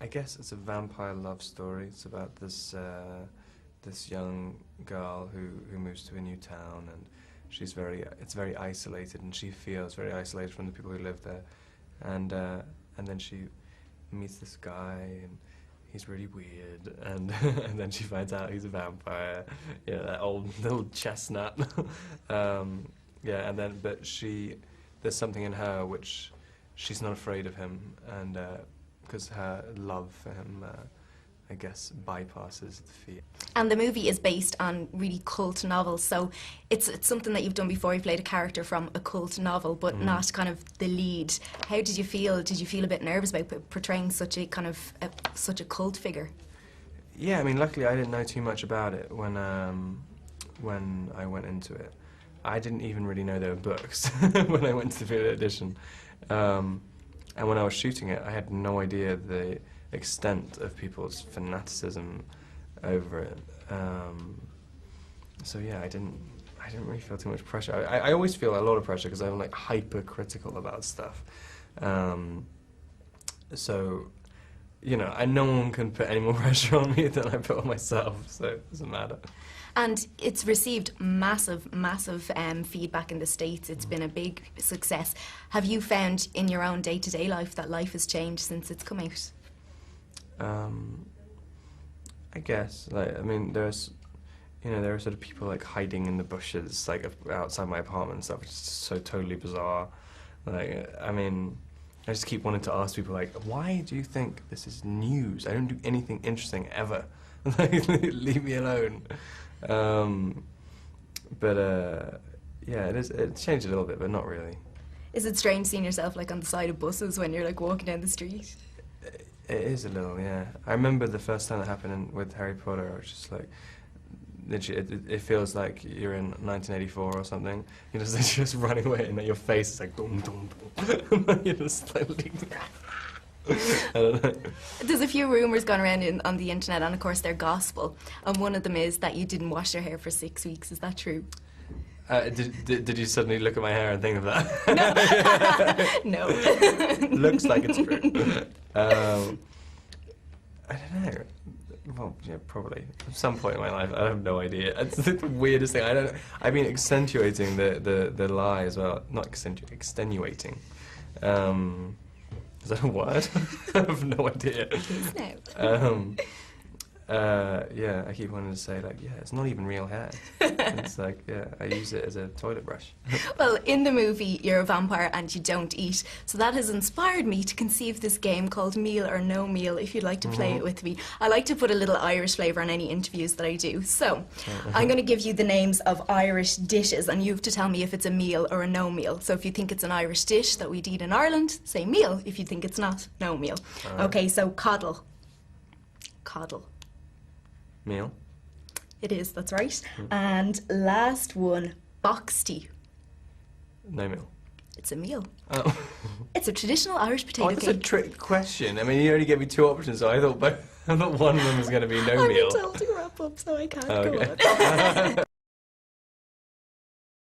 I guess it's a vampire love story. It's about this this young girl who moves to a new town, and it's very isolated, and she feels very isolated from the people who live there. And then she meets this guy, and he's really weird, and and then she finds out he's a vampire. Yeah, that old little chestnut. Yeah, and then but there's something in her which she's not afraid of him, and because her love for him, I guess, bypasses the fear. And the movie is based on really cult novels, so it's something that you've done before. You played a character from a cult novel, but not kind of the lead. How did you feel? Did you feel a bit nervous about portraying such a kind of such a cult figure? Yeah, I mean, luckily I didn't know too much about it when I went into it. I didn't even really know there were books when I went to the video audition. And when I was shooting it, I had no idea the extent of people's fanaticism over it. So yeah, I didn't really feel too much pressure. I always feel a lot of pressure because I'm like hypercritical about stuff. So, you know, no one can put any more pressure on me than I put on myself, so it doesn't matter. And it's received massive feedback in the States. It's been a big success. Have you found in your own day-to-day life that life has changed since it's come out? I guess, like, I mean, there are sort of people like hiding in the bushes, like outside my apartment and stuff, which is so totally bizarre. Like, I mean, I just keep wanting to ask people, like, why do you think this is news? I don't do anything interesting ever. Like, leave me alone. Yeah, it's changed a little bit, but not really. Is it strange seeing yourself like on the side of buses when you're like walking down the street? It is a little, yeah. I remember the first time that happened with Harry Potter. I was just like, literally, it feels like you're in 1984 or something. You're just running away, and then your face is like dum dum dum. You're just like, I don't know. There's a few rumours going around on the internet, and of course they're gospel. And one of them is that you didn't wash your hair for 6 weeks. Is that true? Did you suddenly look at my hair and think of that? No. No. Looks like it's true. I don't know. Well, yeah, probably. At some point in my life, I have no idea. It's the weirdest thing. I've been accentuating the lie as well. Not extenuating. Is that a word? I have no idea. Please no. Yeah, I keep wanting to say, like, yeah, it's not even real hair. It's like, yeah, I use it as a toilet brush. Well, in the movie, you're a vampire and you don't eat. So that has inspired me to conceive this game called Meal or No Meal, if you'd like to play it with me. I like to put a little Irish flavour on any interviews that I do. So, I'm going to give you the names of Irish dishes, and you have to tell me if it's a meal or a no meal. So if you think it's an Irish dish that we'd eat in Ireland, say meal. If you think it's not, no meal. Okay, so coddle. Coddle. Meal. It is, that's right. And last one, box tea. No meal. It's a meal. Oh. It's a traditional Irish potato cake. That's a trick question. I mean, you only gave me 2 options, so I thought one of them was going to be no meal. I'm told to wrap up, so I can't go on.